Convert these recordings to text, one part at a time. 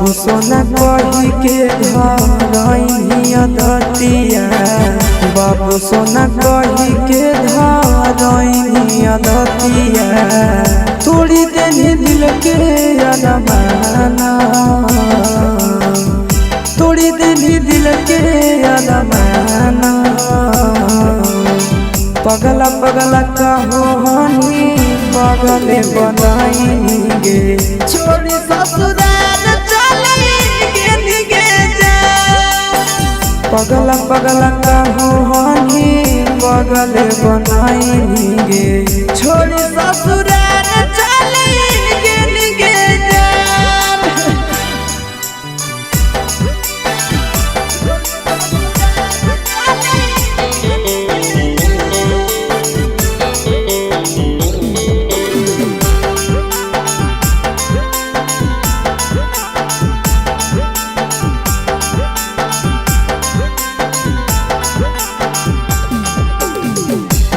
बाबू सोना कही के धरइया दतिया बाबू सोना कही के धरइया दतिया तोड़ी देनी दिल के अरमाना तोड़ी देनी दिल के अरमाना पगला पगला कहो हनी पगले बनाएंगे छोड़ी ससुराल चलेंगे निगे जा पगला पगला कहो हनी पगले बनाएंगे छोड़ी ससुराल चलेंगे निगे जा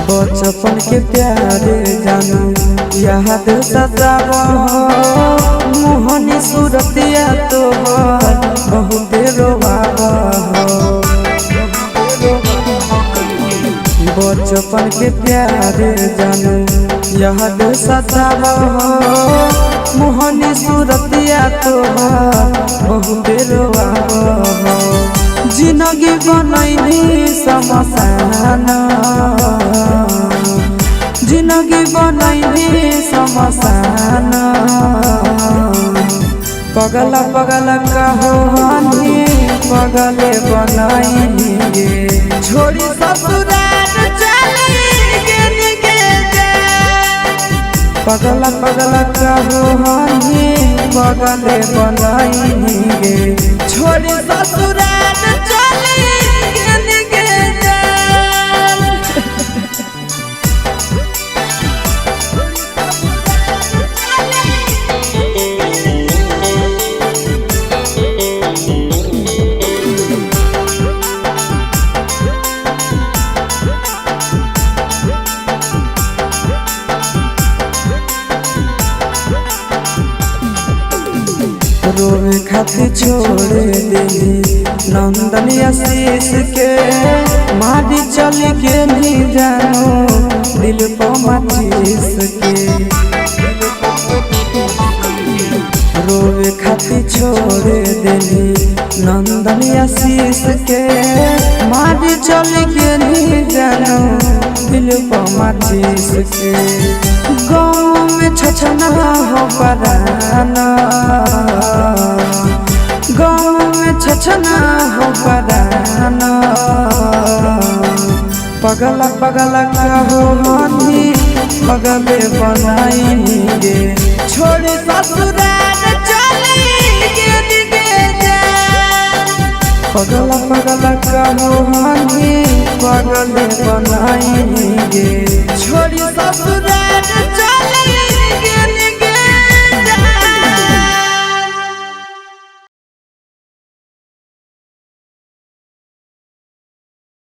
बचपन के प्यारे जानू याद सजाव मोहनी सूरतिया तो बहुत रोवाव बचपन के प्यारे जानू याद सजाव मोहनी सूरतिया तो बहुत रोवाव जिंदगी बनैनी समसाना जिंदगी बनैनी समसाना पगला पगला कहो हनी पगले बनाएंगे छोड़ी ससुराल चलेंगे निगे जा पगला पगला कहो हनी पगले बनाएंगे छोड़ी ससुराल चलेंगे निगे जा रोवे खातिर छोड़ देली नंदनी आशीष के मारी चल के नहीं जानो दिल को माचिस के रोवे खातिर छोड़ देली नंदनी आशीष के मारी चल के नहीं जानो दिल को माचिस के गाँव में छछना हो पराना गाँव में छछना हो पराना पगला पगला कहो हनी पगले बनाएंगे छोड़ी ससुराल चलेंगे निगे जा पगला पगला कहो हनी पगले बनाएंगे छोड़ी ससुराल